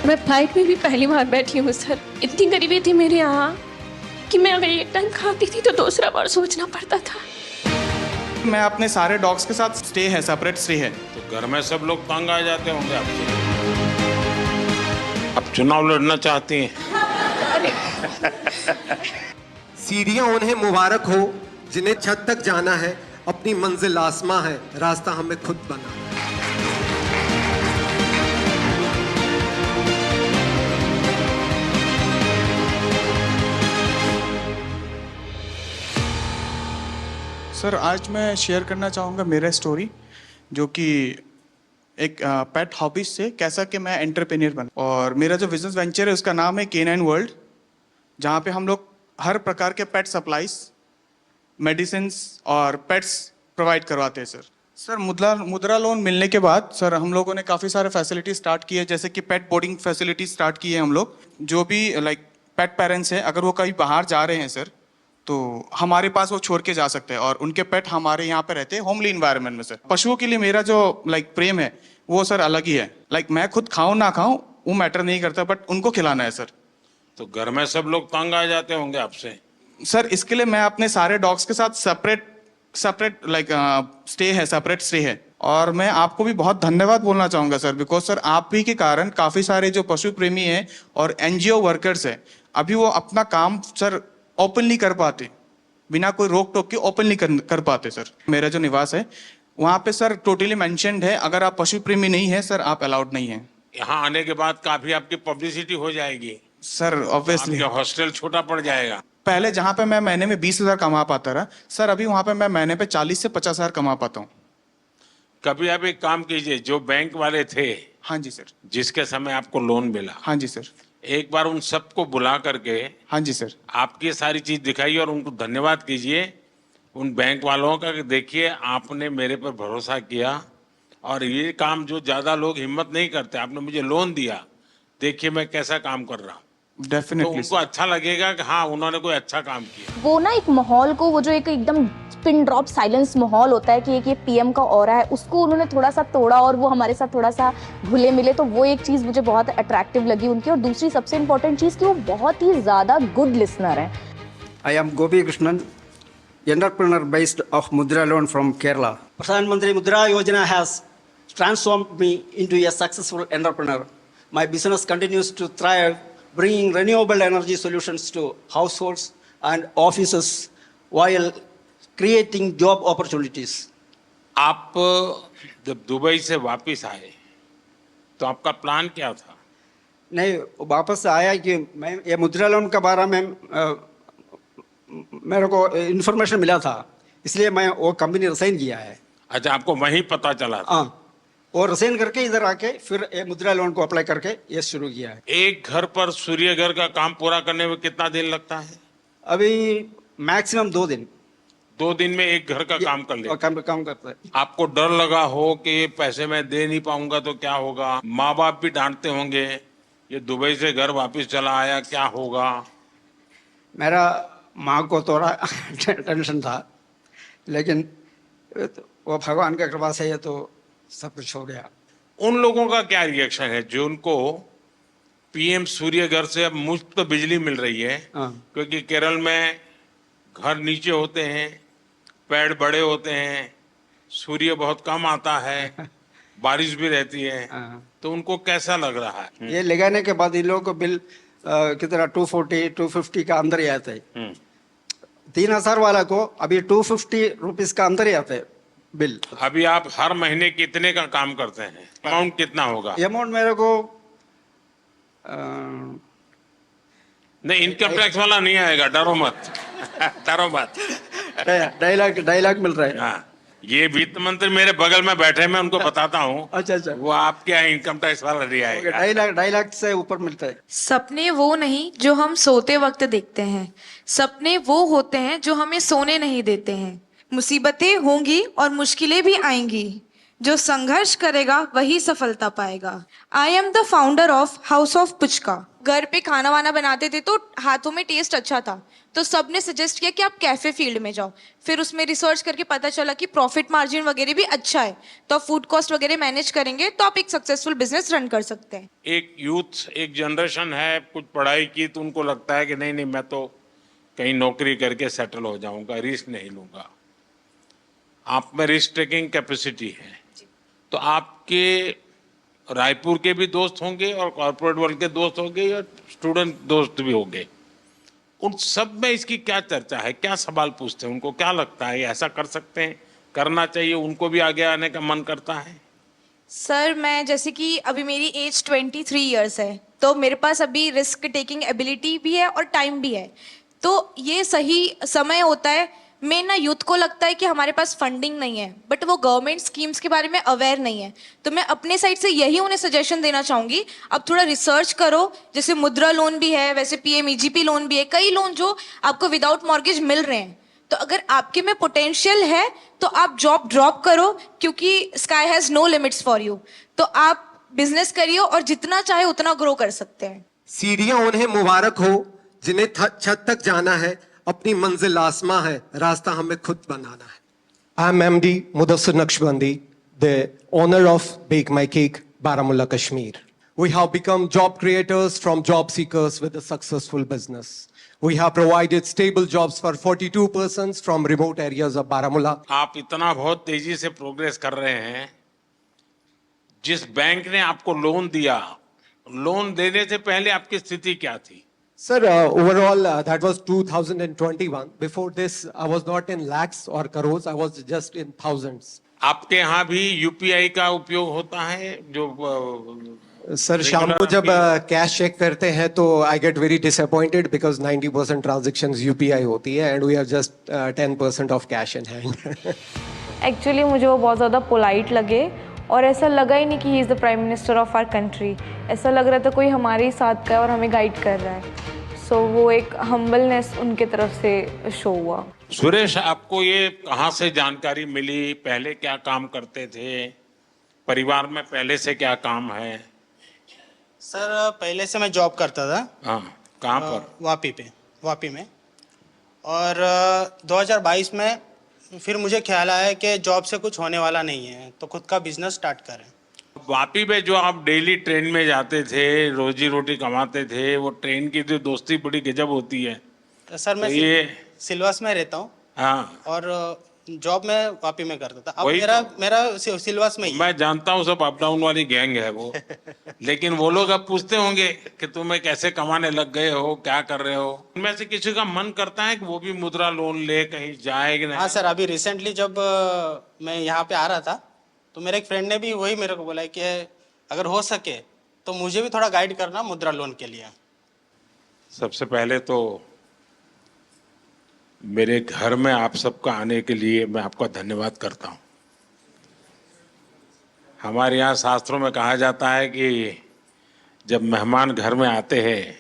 मैं फ्लाइट में भी पहली बार बैठी हूँ सर। इतनी गरीबी थी मेरे यहाँ कि मैं अगर एक टाइम खाती थी तो दूसरा बार सोचना पड़ता था। मैं अपने सारे डॉग्स के साथ स्टे है, सेपरेट स्टे है। तो घर में सब लोग तंग आ जाते होंगे आपसे। अब चुनाव लड़ना चाहती हैं। सीढ़ियां उन्हें मुबारक हो जिन्हें छत तक जाना है, अपनी मंजिल आसमां है, रास्ता हमें खुद बना। सर आज मैं शेयर करना चाहूँगा मेरा स्टोरी, जो कि एक पेट हॉबीज से कैसा कि मैं एंटरप्रेन्योर बना। और मेरा जो बिजनेस वेंचर है उसका नाम है K9 वर्ल्ड, जहाँ पे हम लोग हर प्रकार के पेट सप्लाईज, मेडिसिन्स और पेट्स प्रोवाइड करवाते हैं सर। मुद्रा लोन मिलने के बाद सर हम लोगों ने काफ़ी सारे फैसिलिटी स्टार्ट किए, जैसे कि पेट बोर्डिंग फैसिलिटी स्टार्ट की है हम लोग। जो भी लाइक पेट पेरेंट्स हैं, अगर वो कहीं बाहर जा रहे हैं सर, तो हमारे पास वो छोड़ के जा सकते हैं और उनके पेट हमारे यहाँ पे रहते हैं होमली इन्वायरमेंट में सर। पशुओं के लिए मेरा जो लाइक प्रेम है वो सर अलग ही है। लाइक मैं खुद खाऊं ना खाऊं वो मैटर नहीं करता, बट उनको खिलाना है सर। तो घर में सब लोग तंग आ जाते होंगे आपसे। सर इसके लिए मैं अपने सारे डॉग्स के साथ सेपरेट लाइक स्टे है, सेपरेट स्टे है। और मैं आपको भी बहुत धन्यवाद बोलना चाहूँगा सर, बिकॉज सर आप भी के कारण काफ़ी सारे जो पशु प्रेमी हैं और NGO वर्कर्स हैं, अभी वो अपना काम सर ओपनली कर पाते, बिना कोई रोक टोक के ओपनली कर पाते सर। मेरा जो निवास है वहाँ पे सर टोटली मेंशन्ड है, अगर आप पशु प्रेमी नहीं है सर आप अलाउड नहीं है। यहाँ आने के बाद काफी आपकी पब्लिसिटी हो जाएगी सर ऑब्वियसली हॉस्टल छोटा पड़ जाएगा। पहले जहाँ पे मैं महीने में 20,000 कमा पाता रहा सर, अभी वहाँ पे मैं महीने पे 40 से 50,000 कमा पाता हूँ। कभी आप एक काम कीजिए, जो बैंक वाले थे, हाँ जी सर, जिसके समय आपको लोन मिला, हाँ जी सर, एक बार उन सबको बुला करके हाँ जी सर, आपकी सारी चीज दिखाइए और उनको धन्यवाद कीजिए उन बैंक वालों का कि देखिए आपने मेरे पर भरोसा किया और ये काम जो ज्यादा लोग हिम्मत नहीं करते, आपने मुझे लोन दिया, देखिए मैं कैसा काम कर रहा हूँ। तो डेफिनेटली उनको अच्छा लगेगा कि हाँ उन्होंने कोई अच्छा काम किया। वो ना एक माहौल को, वो जो एक एकदम पिन ड्रॉप साइलेंस माहौल होता है कि एक ये PM का ऑरा है, उसको उन्होंने थोड़ा सा तोड़ा और वो हमारे साथ थोड़ा सा घुले मिले। तो वो एक चीज़ मुझे बहुत अट्रैक्टिव लगी उनकी। और दूसरी सबसे इम्पोर्टेंट चीज़ कि वो बहुत ही ज़्यादा गुड लिसनर हैं। I am Gopi Krishnan, entrepreneur based of Mudra Loan from Kerala. Pradhan Mantri Mudra Yojana has transformed me into a successful entrepreneur. My business continues to thrive, bringing renewable energy solutions to households and offices while creating job opportunities. आप जब Dubai से वापस आए तो आपका plan क्या था? नहीं, वापस आया कि मैं ये मुद्रा लोन के बारे में मेरे को इन्फॉर्मेशन मिला था, इसलिए मैं वो कंपनी रिसाइन किया है। अच्छा, आपको वहीं पता चला था? हाँ, और रिसाइन करके इधर आके फिर ये मुद्रा लोन को अप्लाई करके ये शुरू किया है। एक घर पर सूर्य घर का काम पूरा करने में कितना दिन लगता है? अभी मैक्सिमम 2 दिन। 2 दिन में एक घर का काम कर लिया? काम करता है। आपको डर लगा हो कि ये पैसे मैं दे नहीं पाऊंगा तो क्या होगा? माँ बाप भी डांटते होंगे, ये दुबई से घर वापस चला आया, क्या होगा? मेरा माँ को थोड़ा टेंशन था, लेकिन वो भगवान की कृपा से ये तो सब कुछ हो गया। उन लोगों का क्या रिएक्शन है जो उनको PM सूर्य घर से अब मुफ्त बिजली मिल रही है? क्योंकि केरल में घर नीचे होते हैं, पेड़ बड़े होते हैं, सूर्य बहुत कम आता है, बारिश भी रहती है, तो उनको कैसा लग रहा है? ये लगाने के बाद इन लोगों को बिल कितना 240-250 का अंदर ही आता है। 3,000 वाला को अभी 250 रुपीज का अंदर ही आता है बिल। अभी आप हर महीने कितने का काम करते हैं? अमाउंट कितना होगा? अमाउंट मेरे को नहीं, इनकम टैक्स वाला नहीं आएगा, डरो मत। डरो मत। 2.5 लाख मिल रहा है। हाँ, ये वित्त मंत्री मेरे बगल में बैठे, मैं उनको बताता हूँ। अच्छा, वो आपके यहाँ इनकम टैक्स वाला नहीं आएगा। 2.5 लाख से ऊपर मिलता है। सपने वो नहीं जो हम सोते वक्त देखते हैं, सपने वो होते हैं जो हमें सोने नहीं देते हैं। मुसीबतें होंगी और मुश्किलें भी आएंगी, जो संघर्ष करेगा वही सफलता पाएगा। I am the founder of house of puchka, घर पे खाना वाना बनाते थे तो हाथों में टेस्ट अच्छा था, तो सबने सजेस्ट किया कि आप कैफे फील्ड में जाओ। फिर उसमें रिसर्च करके पता चला कि प्रॉफिट मार्जिन वगैरह भी अच्छा है, तो आप फूड कॉस्ट वगैरह मैनेज करेंगे तो आप एक सक्सेसफुल बिजनेस रन कर सकते हैं। एक यूथ, एक जनरेशन है, कुछ पढ़ाई की तो उनको लगता है कि नहीं नहीं मैं तो कहीं नौकरी करके सेटल हो जाऊंगा, रिस्क नहीं लूंगा। आप में रिस्क टेकिंग कैपेसिटी है, तो आपके रायपुर के भी दोस्त होंगे और कॉर्पोरेट वर्ल्ड के दोस्त होंगे या स्टूडेंट दोस्त भी होंगे, उन सब में इसकी क्या चर्चा है, क्या सवाल पूछते हैं, उनको क्या लगता है ऐसा कर सकते हैं, करना चाहिए, उनको भी आगे आने का मन करता है? सर मैं जैसे कि अभी मेरी एज 23 इयर्स है, तो मेरे पास अभी रिस्क टेकिंग एबिलिटी भी है और टाइम भी है, तो ये सही समय होता है। मेन ना यूथ को लगता है कि हमारे पास फंडिंग नहीं है, बट वो गवर्नमेंट स्कीम्स के बारे में अवेयर नहीं है, तो मैं अपने साइड से यही उन्हें सजेशन देना चाहूंगी, अब थोड़ा रिसर्च करो। जैसे मुद्रा लोन भी है, वैसे पीएमईजीपी लोन भी है, कई लोन जो आपको विदाउट मॉर्गेज मिल रहे हैं। तो अगर आपके में पोटेंशियल है तो आप जॉब ड्रॉप करो, क्योंकि sky has no limits for you. तो आप बिजनेस करिए और जितना चाहे उतना ग्रो कर सकते हैं। सीढ़ियां उन्हें मुबारक हो जिन्हें छत तक जाना है, अपनी मंजिल आसमां है, रास्ता हमें खुद बनाना है। I am MD Mudassir Naqshbandi, the owner of bake my cake, Baramulla, Kashmir. We have become job creators from job seekers with a successful business. We have provided stable jobs for 42 persons from remote areas of Baramulla. आप इतना बहुत तेजी से progress कर रहे हैं, जिस bank ने आपको लोन दिया, लोन देने से पहले आपकी स्थिति क्या थी? Sir, overall, that was 2021. Before this, I was not in lakhs or crores. I was just in thousands. आपके यहाँ भी यूपीआई का उपयोग होता है जो सर शाम को जब कैश चेक करते हैं तो I get very disappointed because 90% transactions UPI होती है and we are just 10% of cash in hand. Actually मुझे वो बहुत ज़्यादा पोलाइट लगे और ऐसा लगा ही नहीं कि he is the prime minister of our country. ऐसा लग रहा था कोई हमारे ही साथ का है और हमें गाइड कर रहा है। सो वो एक हम्बलनेस उनके तरफ से शो हुआ। सुरेश, आपको ये कहाँ से जानकारी मिली? पहले क्या काम करते थे? परिवार में पहले से क्या काम है? सर पहले से मैं जॉब करता था। हाँ, कहाँ पर? वापी में। और 2022 में फिर मुझे ख्याल आया कि जॉब से कुछ होने वाला नहीं है, तो खुद का बिजनेस स्टार्ट करें। वापी में जो आप डेली ट्रेन में जाते थे, रोजी रोटी कमाते थे, वो ट्रेन की जो दोस्ती बड़ी गजब होती है। तो सर मैं तो ये सिलवास में रहता हूँ। हाँ, और जॉब में वापी में करता था। अब वही मेरा सिलवास में ही है। मैं जानता हूँ, सब अप डाउन वाली गैंग है वो। लेकिन वो लोग अब पूछते होंगे कि तुम्हें कैसे कमाने लग गए हो, क्या कर रहे हो? उनमें से किसी का मन करता है कि वो भी मुद्रा लोन ले कहीं जाए कि नहीं? हाँ सर, अभी रिसेंटली जब मैं यहाँ पे आ रहा था तो मेरे एक फ्रेंड ने भी वही मेरे को बोला कि अगर हो सके तो मुझे भी थोड़ा गाइड करना मुद्रा लोन के लिए। सबसे पहले तो मेरे घर में आप सबका आने के लिए मैं आपका धन्यवाद करता हूँ। हमारे यहाँ शास्त्रों में कहा जाता है कि जब मेहमान घर में आते हैं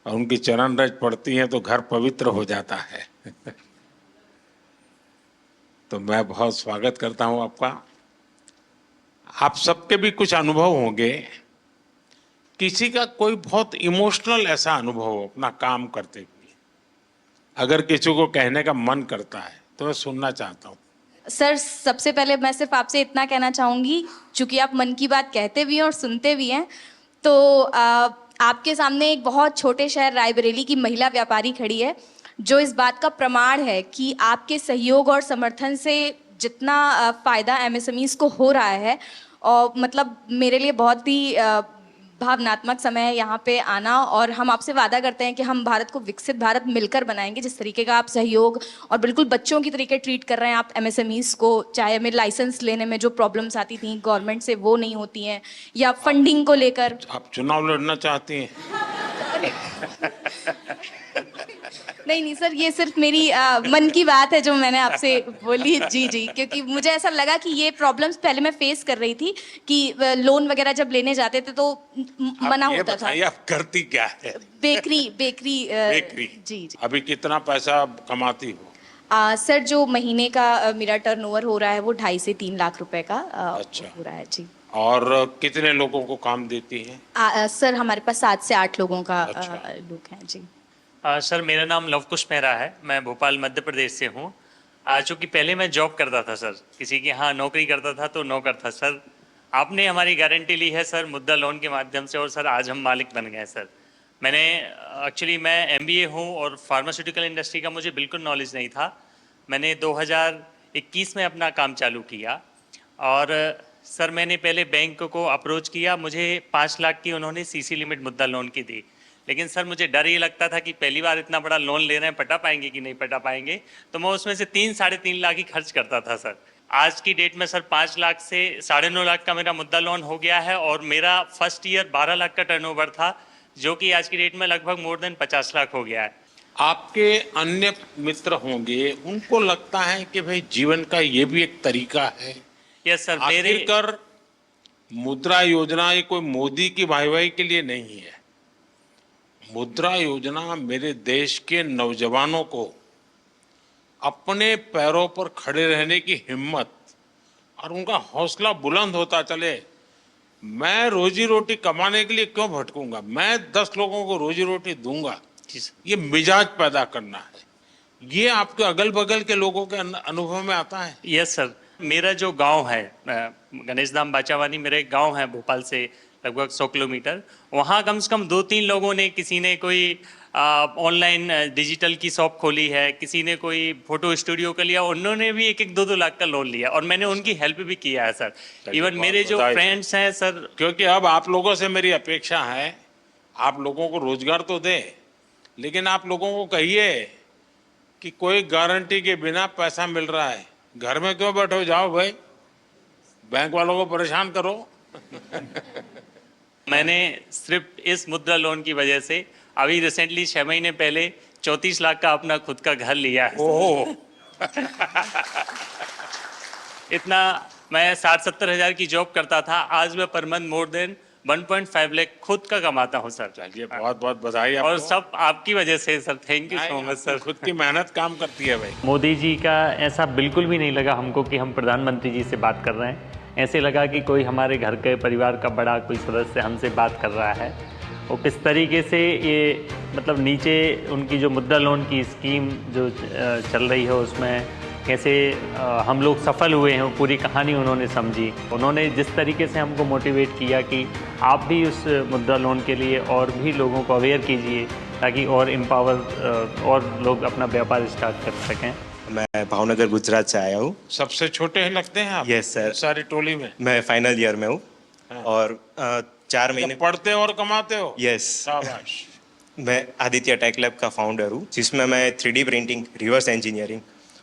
और उनकी चरण रज पड़ती हैं तो घर पवित्र हो जाता है। तो मैं बहुत स्वागत करता हूँ आपका। आप सबके भी कुछ अनुभव होंगे, किसी का कोई बहुत इमोशनल ऐसा अनुभव हो अपना काम करते हुए, अगर किसी को कहने का मन करता है तो मैं सुनना चाहता हूँ। सर सबसे पहले मैं सिर्फ आपसे इतना कहना चाहूँगी, चूँकि आप मन की बात कहते भी हैं और सुनते भी हैं, तो आपके सामने एक बहुत छोटे शहर रायबरेली की महिला व्यापारी खड़ी है, जो इस बात का प्रमाण है कि आपके सहयोग और समर्थन से जितना फ़ायदा एमएसएमईज को हो रहा है, और मतलब मेरे लिए बहुत ही भावनात्मक समय है यहाँ पे आना। और हम आपसे वादा करते हैं कि हम भारत को विकसित भारत मिलकर बनाएंगे। जिस तरीके का आप सहयोग और बिल्कुल बच्चों की तरीके ट्रीट कर रहे हैं आप एमएसएमईज को, चाहे हमें लाइसेंस लेने में जो प्रॉब्लम्स आती थी गवर्नमेंट से वो नहीं होती हैं, या फंडिंग को लेकर। आप चुनाव लड़ना चाहती हैं? नहीं सर, ये सिर्फ मेरी मन की बात है जो मैंने आपसे बोली। जी, क्योंकि मुझे ऐसा लगा कि ये प्रॉब्लम्स पहले मैं फेस कर रही थी कि लोन वगैरह जब लेने जाते थे तो मना होता था। आप करती क्या है? बेकरी जी। अभी कितना पैसा कमाती हो? सर जो महीने का मेरा टर्नओवर हो रहा है वो 2.5 से 3 लाख रुपए का अच्छा। हो रहा है जी। और कितने लोगों को काम देती है? सर हमारे पास 7 से 8 लोगों का अच्छा। लोग हैं जी। सर मेरा नाम लवकुश मेहरा है, मैं भोपाल मध्य प्रदेश से हूँ। चूँकि पहले मैं जॉब करता था सर, किसी के यहाँ नौकरी करता था तो नौकर था सर। आपने हमारी गारंटी ली है सर मुद्रा लोन के माध्यम से, और सर आज हम मालिक बन गए सर। मैंने एक्चुअली मैं MBA हूँ और फार्मास्यूटिकल इंडस्ट्री का मुझे बिल्कुल नॉलेज नहीं था। मैंने 2021 में अपना काम चालू किया और सर मैंने पहले बैंक को अप्रोच किया, मुझे 5 लाख की उन्होंने CC लिमिट मुद्रा लोन की दी। लेकिन सर मुझे डर ये लगता था कि पहली बार इतना बड़ा लोन ले रहे हैं, पटा पाएंगे कि नहीं पटा पाएंगे, तो मैं उसमें से 3-3.5 लाख ही खर्च करता था सर। आज की डेट में सर 5 लाख से 9.5 लाख का मेरा मुद्रा लोन हो गया है और मेरा फर्स्ट ईयर 12 लाख का टर्नओवर था, जो कि आज की डेट में लगभग मोर देन 50 लाख हो गया है। आपके अन्य मित्र होंगे, उनको लगता है कि भाई जीवन का ये भी एक तरीका है। यस सर, मेरे आखिरकार मुद्रा योजना ये कोई मोदी की वाहवाही के लिए नहीं है। मुद्रा योजना मेरे देश के नौजवानों को अपने पैरों पर खड़े रहने की हिम्मत और उनका हौसला बुलंद होता चले। मैं रोजी रोटी कमाने के लिए क्यों भटकूंगा, मैं 10 लोगों को रोजी रोटी दूंगा, ये मिजाज पैदा करना है। ये आपके अगल बगल के लोगों के अनुभव में आता है? यस सर, मेरा जो गांव है गणेश धाम बाचावानी, मेरा एक गांव है भोपाल से लगभग 100 किलोमीटर। वहाँ कम से कम 2-3 लोगों ने, किसी ने कोई ऑनलाइन डिजिटल की शॉप खोली है, किसी ने कोई फोटो स्टूडियो का लिया, उन्होंने भी 1-1, 2-2 लाख का लोन लिया और मैंने उनकी हेल्प भी किया है सर। इवन मेरे जो फ्रेंड्स हैं सर, क्योंकि अब आप लोगों से मेरी अपेक्षा है, आप लोगों को रोजगार तो दे, लेकिन आप लोगों को कहिए कि कोई गारंटी के बिना पैसा मिल रहा है, घर में क्यों बैठो, जाओ भाई बैंक वालों को परेशान करो। मैंने सिर्फ इस मुद्रा लोन की वजह से अभी रिसेंटली 6 महीने पहले 34 लाख का अपना खुद का घर लिया है। ओह इतना मैं 60-70 हज़ार की जॉब करता था, आज मैं per month more than 1.5 lakh खुद का कमाता हूँ सर। चलिए बहुत बहुत बधाई आपको। और सब आपकी वजह से sir, thank you so much sir. खुद की मेहनत काम करती है भाई। मोदी जी का ऐसा बिल्कुल भी नहीं लगा हमको कि हम प्रधानमंत्री जी से बात कर रहे हैं। ऐसे लगा कि कोई हमारे घर के परिवार का बड़ा कोई सदस्य हमसे बात कर रहा है। और किस तरीके से ये मतलब नीचे उनकी जो मुद्रा लोन की स्कीम जो चल रही है उसमें कैसे हम लोग सफल हुए हैं, पूरी कहानी उन्होंने समझी। उन्होंने जिस तरीके से हमको मोटिवेट किया कि आप भी उस मुद्रा लोन के लिए और भी लोगों को अवेयर कीजिए ताकि और एम्पावर और लोग अपना व्यापार स्टार्ट कर सकें। मैं भावनगर गुजरात से आया हूँ। सबसे छोटे हैं लगते हैं आप? Yes sir. सारी टोली में मैं फाइनल ईयर में हूँ। हाँ। और 4 महीने पढ़ते हो और कमाते हो? यस। शाबाश। मैं आदित्य टेक लैब का फाउंडर हूँ, जिसमें मैं 3D प्रिंटिंग, रिवर्स इंजीनियरिंग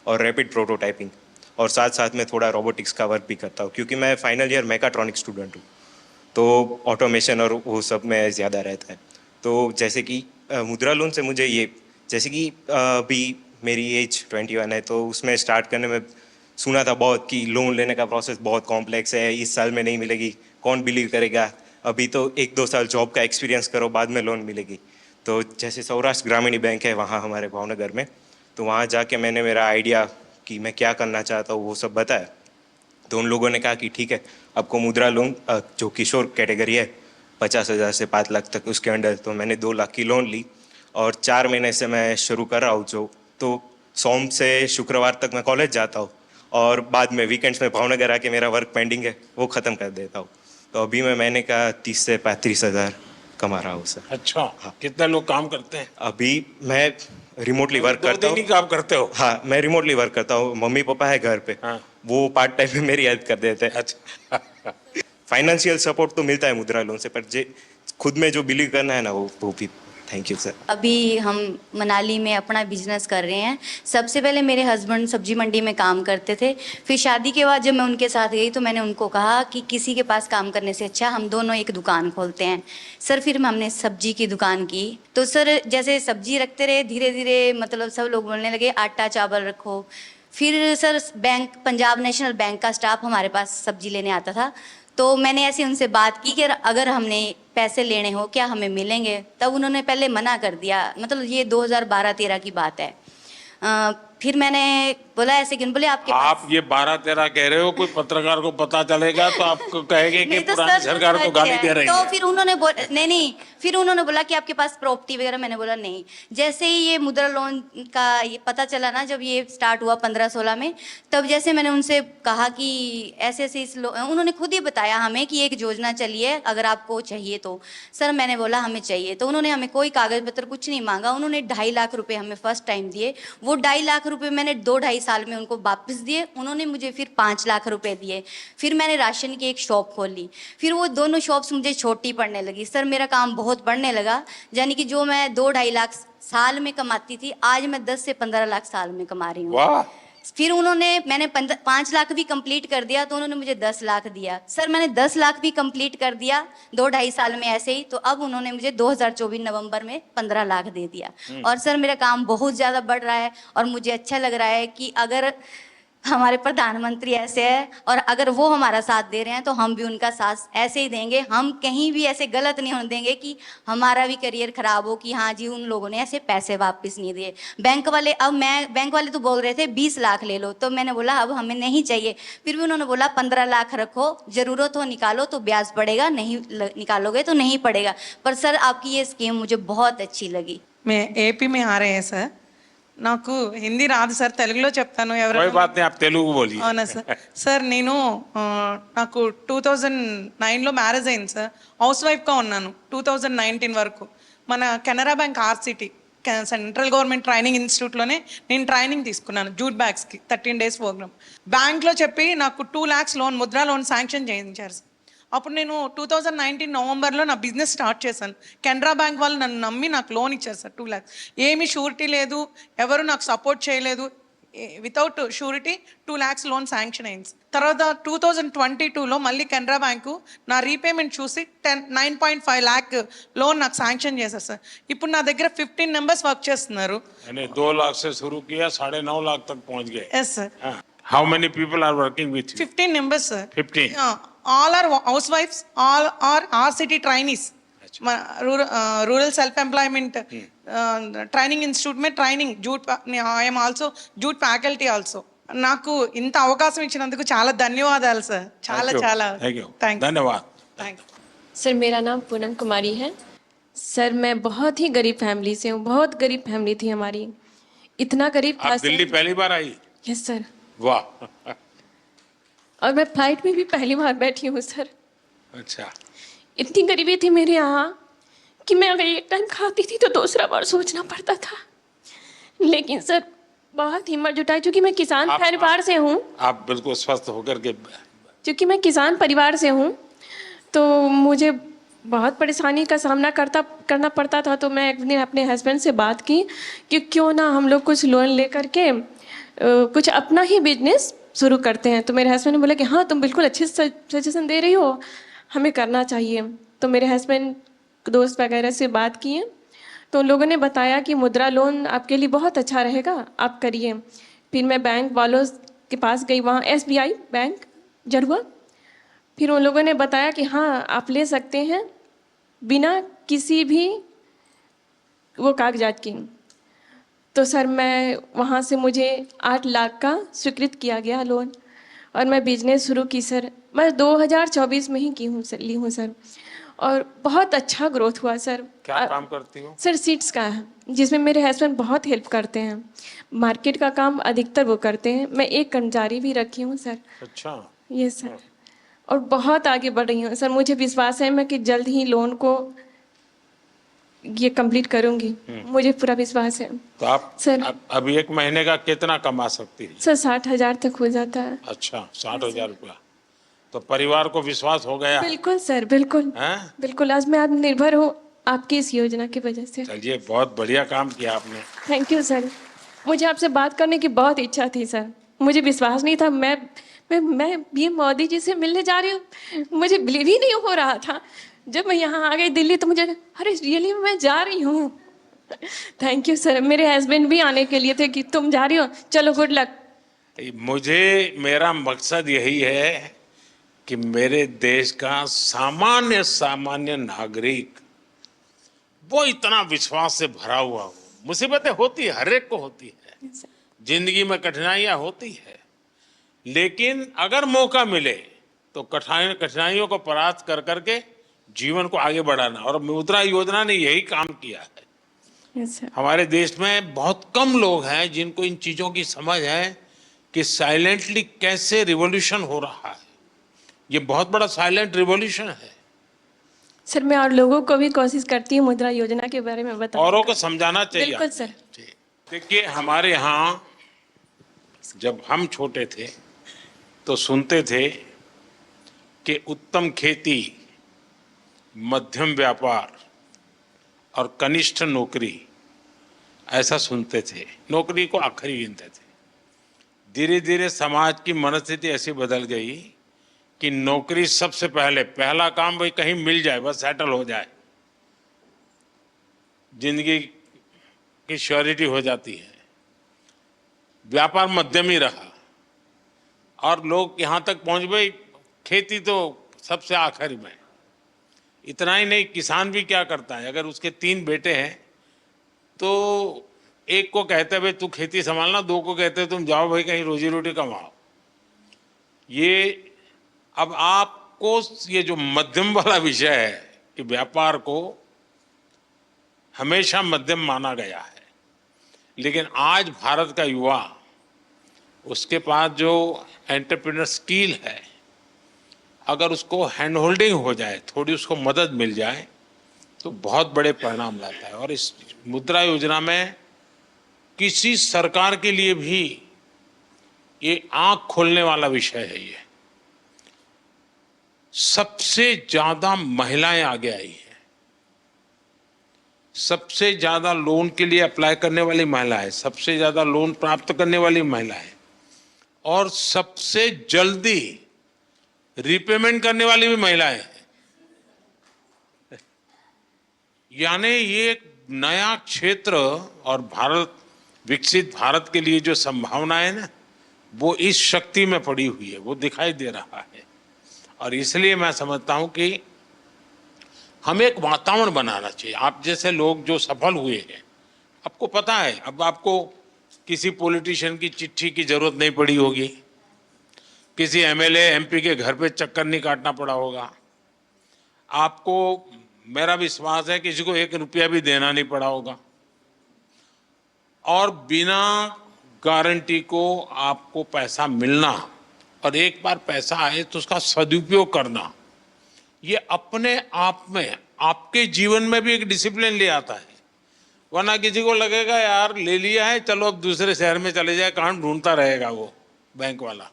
और रैपिड प्रोटोटाइपिंग और साथ साथ में थोड़ा रोबोटिक्स का वर्क भी करता हूँ, क्योंकि मैं फाइनल ईयर मैकाट्रॉनिक स्टूडेंट हूँ, तो ऑटोमेशन और वो सब में ज़्यादा रहता है। तो जैसे कि मुद्रा लोन से मुझे ये, जैसे कि अभी मेरी एज 21 है, तो उसमें स्टार्ट करने में सुना था बहुत कि लोन लेने का प्रोसेस बहुत कॉम्प्लेक्स है, इस साल में नहीं मिलेगी, कौन बिलीव करेगा, अभी तो 1-2 साल जॉब का एक्सपीरियंस करो बाद में लोन मिलेगी। तो जैसे सौराष्ट्र ग्रामीण बैंक है वहाँ हमारे भावनगर में, तो वहाँ जाके मैंने मेरा आइडिया कि मैं क्या करना चाहता हूँ वो सब बताया। तो उन लोगों ने कहा कि ठीक है, आपको मुद्रा लोन जो किशोर कैटेगरी है 50,000 से 5 लाख तक उसके अंडर, तो मैंने 2 लाख की लोन ली और 4 महीने से मैं शुरू कर रहा हूँ। जो तो सोम से शुक्रवार तक मैं कॉलेज जाता हूँ और बाद में वीकेंड्स में भावनगर आके मेरा वर्क पेंडिंग है वो ख़त्म कर देता हूँ। तो अभी मैं महीने का 30 से 35 हज़ार कमा रहा हूँ सर। अच्छा। हाँ। कितने लोग काम करते हैं? अभी मैं रिमोटली वर्क करता हूँ। 2 दिन ही काम करते हो? हाँ, मैं रिमोटली वर्क करता हूँ। मम्मी पापा है घर पे। हाँ। वो पार्ट टाइम में मेरी हेल्प कर देते हैं। अच्छा। फाइनेंशियल सपोर्ट तो मिलता है मुद्रा लोन से, पर जे खुद में जो बिलीव करना है ना वो भी। Thank you sir. अभी हम मनाली में अपना बिजनेस कर रहे हैं। सबसे पहले मेरे हस्बैंड सब्जी मंडी में काम करते थे, फिर शादी के बाद जब मैं उनके साथ गई तो मैंने उनको कहा कि किसी के पास काम करने से अच्छा हम दोनों एक दुकान खोलते हैं। सर फिर हमने सब्जी की दुकान की, तो सर जैसे सब्जी रखते रहे, धीरे धीरे मतलब सब लोग बोलने लगे आटा चावल रखो। फिर sir bank, Punjab national bank का स्टाफ हमारे पास सब्जी लेने आता था, तो मैंने ऐसे उनसे बात की कि अगर हमने पैसे लेने हो क्या हमें मिलेंगे। तब उन्होंने पहले मना कर दिया, मतलब ये 2012-13 की बात है। फिर मैंने बोला ऐसे क्यों, बोले आपके पास आप ये 12-13 कह रहे हो, कोई पत्रकार को पता चलेगा तो आपको कहेंगे कि नहीं तो पुरानी सर सरकार को सच गाली है। दे रही तो है। फिर उन्होंने नहीं, फिर उन्होंने बोला कि आपके पास प्रॉपर्टी वगैरह, मैंने बोला नहीं। जैसे ही ये मुद्रा लोन का ये पता चला ना, जब ये स्टार्ट हुआ 15-16 में, तब जैसे मैंने उनसे कहा कि ऐसे ऐसे उन्होंने खुद ही बताया हमें कि एक योजना चली है, अगर आपको चाहिए तो। सर मैंने बोला हमें चाहिए, तो उन्होंने हमें कोई कागज पत्र कुछ नहीं मांगा, उन्होंने 2.5 लाख रुपए हमें फर्स्ट टाइम दिए। वो 2.5 लाख रुपए मैंने 2-2.5 साल में उनको वापस दिए। उन्होंने मुझे फिर 5 लाख रुपए दिए। फिर मैंने राशन की एक शॉप खोली। फिर वो दोनों शॉप्स मुझे छोटी पड़ने लगी। सर मेरा काम बहुत बढ़ने लगा, यानी कि जो मैं 2-2.5 लाख साल में कमाती थी, आज मैं 10 से 15 लाख साल में कमा रही हूँ। वाह। फिर मैंने 5 लाख भी कंप्लीट कर दिया, तो उन्होंने मुझे 10 लाख दिया। सर मैंने 10 लाख भी कंप्लीट कर दिया 2-2.5 साल में ऐसे ही, तो अब उन्होंने मुझे 2024 नवंबर में 15 लाख दे दिया। और सर मेरा काम बहुत ज़्यादा बढ़ रहा है, और मुझे अच्छा लग रहा है कि अगर हमारे प्रधानमंत्री ऐसे है और अगर वो हमारा साथ दे रहे हैं, तो हम भी उनका साथ ऐसे ही देंगे। हम कहीं भी ऐसे गलत नहीं होने देंगे कि हमारा भी करियर खराब हो कि हाँ जी उन लोगों ने ऐसे पैसे वापस नहीं दिए। बैंक वाले तो बोल रहे थे 20 लाख ले लो, तो मैंने बोला अब हमें नहीं चाहिए। फिर भी उन्होंने बोला 15 लाख रखो, जरूरत हो निकालो तो ब्याज पड़ेगा, नहीं निकालोगे तो नहीं पड़ेगा। पर सर आपकी ये स्कीम मुझे बहुत अच्छी लगी। मैं एपी में आ रहे हैं सर, నాకు హిందీ రాదు సార్, తెలుగులో చెప్తాను. कोई बात नहीं, आप तेलुगु बोलिए। అవునా సార్. సార్ నేను నాకు 2009లో మ్యారేజ్ అయింది సార్. హౌస్ వైఫ్గా ఉన్నాను 2019 వరకు. మన Canara bank RSETI central government training ఇన్స్టిట్యూట్లోనే నేను ట్రైనింగ్ తీసుకున్నాను జూట్ బ్యాగ్స్కి 13 days ప్రోగ్రామ్. బ్యాంక్లో చెప్పి నాకు 2 lakhs loan, Mudra loan sanction చేయించారు సార్. అప్పుడు నేను 2019 నవంబర్లో నా బిజినెస్ స్టార్ట్ చేశాను. కెనరా బ్యాంక్ వాళ్ళు నన్ను నమ్మి నాకు లోన్ ఇచ్చారు సార్ 2 lakhs. ఏమీ షూరిటీ లేదు, ఎవరు నాకు సపోర్ట్ చేయలేదు. Without surety 2 lakhs loan sanction అయింది. తర్వాత 2022లో మళ్ళీ కెనరా బ్యాంకు నా రీపేమెంట్ చూసి 9.5 lakh లోన్ నాకు శాంక్షన్ చేశారు సార్. ఇప్పుడు నా దగ్గర 15 members వర్క్ చేస్తున్నారు. 2 लाख से शुरू किया, 9.5 लाख तक पहुंच गए। Yes sir. How many people are working with you? 15 members sir. 15. All are housewives, all are RCT trainees. Rural self employment training institute में training jute. I am also jute faculty also. నాకు ఇంత అవకాశం ఇచ్చినందుకు చాలా ధన్యవాదాలు sir. చాలా చాలా धन्यवाद। Thank you. सर मेरा नाम पूनम कुमारी है। सर मैं बहुत ही गरीब फैमिली से हूँ, बहुत गरीब फैमिली थी हमारी। इतना गरीब था आप दिल्ली पहली बार आई? Yes sir. वाह। और मैं फ्लाइट में भी पहली बार बैठी हूँ सर। अच्छा। इतनी गरीबी थी मेरे यहाँ कि मैं अगर एक टाइम खाती थी तो दूसरा बार सोचना पड़ता था। लेकिन सर बहुत हिम्मत जुटाई, क्योंकि मैं किसान परिवार से हूँ। आप बिल्कुल स्वस्थ होकर के। क्योंकि मैं किसान परिवार से हूँ तो मुझे बहुत परेशानी का सामना करना पड़ता था। तो मैं एक दिन अपने हस्बैंड से बात की कि क्यों ना हम लोग कुछ लोन ले करके कुछ अपना ही बिजनेस शुरू करते हैं। तो मेरे हस्बैंड ने बोला कि हाँ तुम बिल्कुल अच्छे सजेशन दे रही हो, हमें करना चाहिए। तो मेरे हस्बैंड दोस्त वगैरह से बात किए तो उन लोगों ने बताया कि मुद्रा लोन आपके लिए बहुत अच्छा रहेगा, आप करिए। फिर मैं बैंक वालों के पास गई, वहाँ SBI बैंक जरुआ। फिर उन लोगों ने बताया कि हाँ आप ले सकते हैं बिना किसी भी वो कागजात की। तो सर मैं वहाँ से मुझे 8 लाख का स्वीकृत किया गया लोन, और मैं बिजनेस शुरू की सर। मैं 2024 में ही ली हूँ सर, और बहुत अच्छा ग्रोथ हुआ सर। क्या काम करती हो? सर सीड्स का है, जिसमें मेरे हस्बैंड बहुत हेल्प करते हैं। मार्केट का काम अधिकतर वो करते हैं, मैं एक कर्मचारी भी रखी हूँ सर। अच्छा। ये सर, और बहुत आगे बढ़ रही हूँ सर। मुझे विश्वास है मैं कि जल्द ही लोन को ये कंप्लीट करूँगी, मुझे पूरा विश्वास है। तो आप सर अभी 1 महीने का कितना कमा सकती है? सर 60,000 तक हो जाता है। अच्छा, 60,000 रुपया। तो परिवार को विश्वास हो गया? बिल्कुल सर, बिल्कुल बिल्कुल। आज मैं आत्मनिर्भर हूँ आपकी इस योजना की वजह से। चलिए, बहुत बढ़िया काम किया आपने। Thank you sir. मुझे आपसे बात करने की बहुत इच्छा थी सर, मुझे विश्वास नहीं था। मैं ये मोदी जी से मिलने जा रही हूँ, मुझे बिलीव ही नहीं हो रहा था। जब मैं यहाँ आ गई दिल्ली तो मुझे अरे रियली मैं जा रही हूँ। Thank you sir. मेरे हस्बैंड भी आने के लिए थे कि तुम जा रही हो, चलो गुड लक। मेरा मकसद यही है कि मेरे देश का सामान्य नागरिक वो इतना विश्वास से भरा हुआ हो। मुसीबतें होती है, हर एक को होती है, जिंदगी में कठिनाइयां होती है, लेकिन अगर मौका मिले तो कठिनाइयों को परास्त कर करके जीवन को आगे बढ़ाना, और मुद्रा योजना ने यही काम किया है। Yes sir. हमारे देश में बहुत कम लोग हैं जिनको इन चीजों की समझ है कि साइलेंटली कैसे रिवॉल्यूशन हो रहा है। ये बहुत बड़ा साइलेंट रिवॉल्यूशन है। सर मैं और लोगों को भी कोशिश करती हूँ मुद्रा योजना के बारे में बताने औरों का। को समझाना चाहिए। बिल्कुल सर। देखिए, हमारे यहाँ जब हम छोटे थे तो सुनते थे कि उत्तम खेती, मध्यम व्यापार और कनिष्ठ नौकरी, ऐसा सुनते थे। नौकरी को आखिरी गिनते थे। धीरे धीरे समाज की मनस्थिति ऐसी बदल गई कि नौकरी सबसे पहले, पहला काम भाई कहीं मिल जाए, बस सेटल हो जाए, जिंदगी की श्योरिटी हो जाती है। व्यापार मध्यम ही रहा और लोग यहाँ तक पहुंच गए, खेती तो सबसे आखिर में। इतना ही नहीं, किसान भी क्या करता है, अगर उसके 3 बेटे हैं तो एक को कहते हैं भाई तू खेती संभालना, 2 को कहते हैं तुम जाओ भाई कहीं रोजी रोटी कमाओ। ये अब आपको ये जो मध्यम वाला विषय है कि व्यापार को हमेशा मध्यम माना गया है, लेकिन आज भारत का युवा, उसके पास जो एंटरप्रेन्योर स्किल है, अगर उसको हैंड होल्डिंग हो जाए, थोड़ी उसको मदद मिल जाए, तो बहुत बड़े परिणाम लाता है। और इस मुद्रा योजना में किसी सरकार के लिए भी ये आंख खोलने वाला विषय है। ये सबसे ज्यादा महिलाएं आगे आई हैं, सबसे ज्यादा लोन के लिए अप्लाई करने वाली महिलाएं, सबसे ज्यादा लोन प्राप्त करने वाली महिलाएं, और सबसे जल्दी रिपेमेंट करने वाली भी महिलाएं हैं। यानी ये एक नया क्षेत्र, और भारत, विकसित भारत के लिए जो संभावना है ना, वो इस शक्ति में पड़ी हुई है, वो दिखाई दे रहा है। और इसलिए मैं समझता हूं कि हमें एक वातावरण बनाना चाहिए। आप जैसे लोग जो सफल हुए हैं, आपको पता है, अब आपको किसी पॉलिटिशियन की चिट्ठी की जरूरत नहीं पड़ी होगी, किसी एमएलए एमपी के घर पे चक्कर नहीं काटना पड़ा होगा, आपको, मेरा विश्वास है, किसी को 1 रुपया भी देना नहीं पड़ा होगा, और बिना गारंटी को आपको पैसा मिलना, और एक बार पैसा आए तो उसका सदुपयोग करना, ये अपने आप में आपके जीवन में भी एक डिसिप्लिन ले आता है। वरना किसी को लगेगा यार ले लिया है, चलो अब दूसरे शहर में चले जाए, कहाँ ढूंढता रहेगा वो बैंक वाला।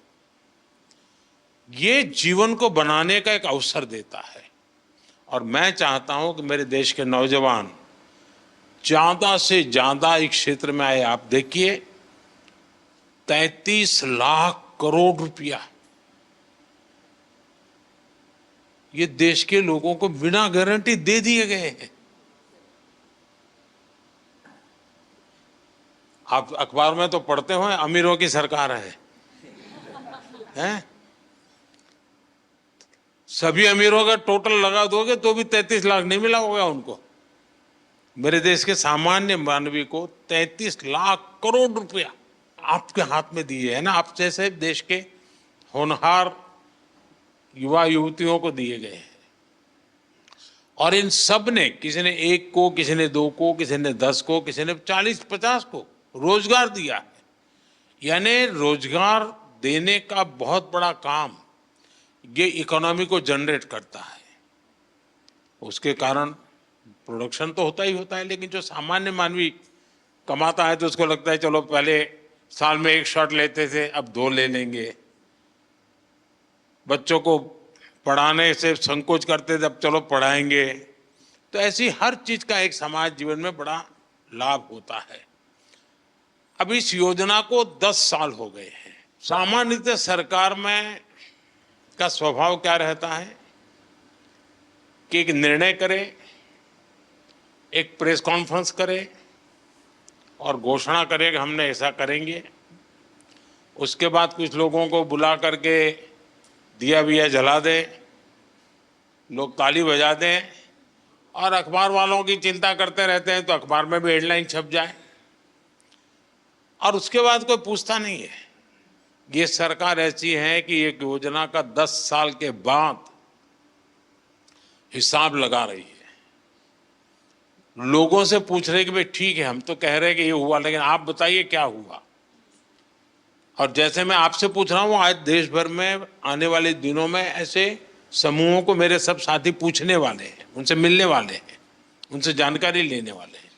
ये जीवन को बनाने का एक अवसर देता है। और मैं चाहता हूं कि मेरे देश के नौजवान ज्यादा से ज्यादा इस क्षेत्र में आए। आप देखिए, 33 लाख करोड़ रुपया ये देश के लोगों को बिना गारंटी दे दिए गए हैं। आप अखबार में तो पढ़ते हो अमीरों की सरकार है, हैं? सभी अमीरों का टोटल लगा दोगे तो भी 33 लाख नहीं मिला होगा उनको। मेरे देश के सामान्य मानवी को 33 लाख करोड़ रुपया आपके हाथ में दिए है ना, आप जैसे देश के होनहार युवा युवतियों को दिए गए हैं। और इन सब ने, किसी ने 1 को, किसी ने 2 को, किसी ने 10 को, किसी ने 40-50 को रोजगार दिया है। यानी रोजगार देने का बहुत बड़ा काम ये इकोनॉमी को जनरेट करता है। उसके कारण प्रोडक्शन तो होता ही होता है, लेकिन जो सामान्य मानवी कमाता है तो उसको लगता है चलो पहले साल में 1 शॉट लेते थे, अब 2 ले लेंगे। बच्चों को पढ़ाने से संकोच करते थे, अब चलो पढ़ाएंगे। तो ऐसी हर चीज का एक समाज जीवन में बड़ा लाभ होता है। अब इस योजना को 10 साल हो गए हैं। सामान्यतः सरकार में का स्वभाव क्या रहता है कि एक निर्णय करे, एक प्रेस कॉन्फ्रेंस करे और घोषणा करे कि हमने ऐसा करेंगे। उसके बाद कुछ लोगों को बुला करके दिया विया जला दे, लोग ताली बजा दें, और अखबार वालों की चिंता करते रहते हैं तो अखबार में भी हेडलाइन छप जाए। और उसके बाद कोई पूछता नहीं है। ये सरकार ऐसी है कि एक योजना का 10 साल के बाद हिसाब लगा रही है। लोगों से पूछ रहे कि भाई ठीक है, हम तो कह रहे हैं कि ये हुआ, लेकिन आप बताइए क्या हुआ। और जैसे मैं आपसे पूछ रहा हूं, आज देश भर में आने वाले दिनों में ऐसे समूहों को मेरे सब साथी पूछने वाले हैं, उनसे मिलने वाले हैं, उनसे जानकारी लेने वाले हैं।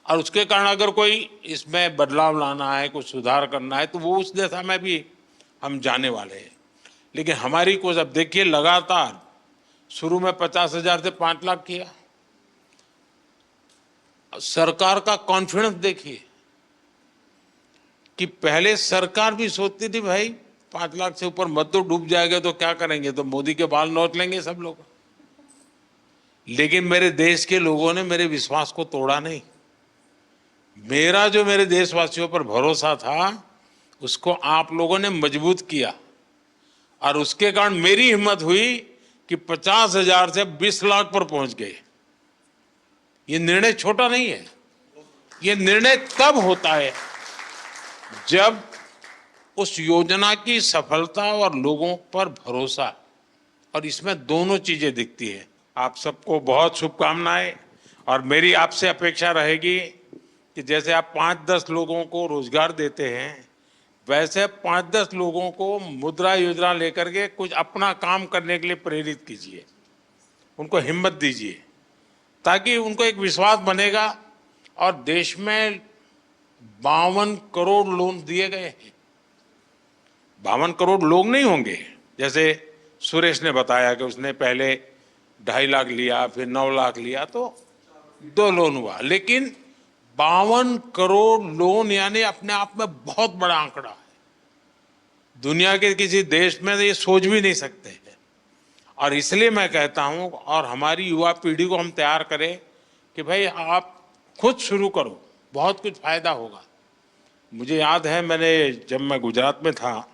और उसके कारण अगर कोई इसमें बदलाव लाना है, कुछ सुधार करना है, तो वो उस दिशा में भी हम जाने वाले हैं। लेकिन हमारी कोशिश, अब देखिए, लगातार शुरू में 50,000 से 5 लाख किया। सरकार का कॉन्फिडेंस देखिए कि पहले सरकार भी सोचती थी भाई 5 लाख से ऊपर मत तो, डूब जाएगा तो क्या करेंगे, तो मोदी के बाल नोच लेंगे सब लोग। लेकिन मेरे देश के लोगों ने मेरे विश्वास को तोड़ा नहीं। मेरा जो मेरे देशवासियों पर भरोसा था, उसको आप लोगों ने मजबूत किया। और उसके कारण मेरी हिम्मत हुई कि 50,000 से 20 लाख पर पहुंच गए। ये निर्णय छोटा नहीं है। ये निर्णय तब होता है जब उस योजना की सफलता और लोगों पर भरोसा, और इसमें दोनों चीजें दिखती है। आप सबको बहुत शुभकामनाएं। और मेरी आपसे अपेक्षा रहेगी कि जैसे आप 5-10 लोगों को रोजगार देते हैं, वैसे 5-10 लोगों को मुद्रा योजना लेकर के कुछ अपना काम करने के लिए प्रेरित कीजिए, उनको हिम्मत दीजिए, ताकि उनको एक विश्वास बनेगा। और देश में 52 करोड़ लोन दिए गए हैं। 52 करोड़ लोग नहीं होंगे, जैसे सुरेश ने बताया कि उसने पहले 2.5 लाख लिया, फिर 9 लाख लिया, तो 2 लोन हुआ। लेकिन 52 करोड़ लोन यानी अपने आप में बहुत बड़ा आंकड़ा है। दुनिया के किसी देश में ये सोच भी नहीं सकते हैं। और इसलिए मैं कहता हूं, और हमारी युवा पीढ़ी को हम तैयार करें कि भाई आप खुद शुरू करो, बहुत कुछ फायदा होगा। मुझे याद है, जब मैं गुजरात में था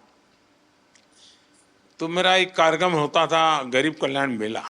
तो मेरा एक कार्यक्रम होता था, गरीब कल्याण मेला।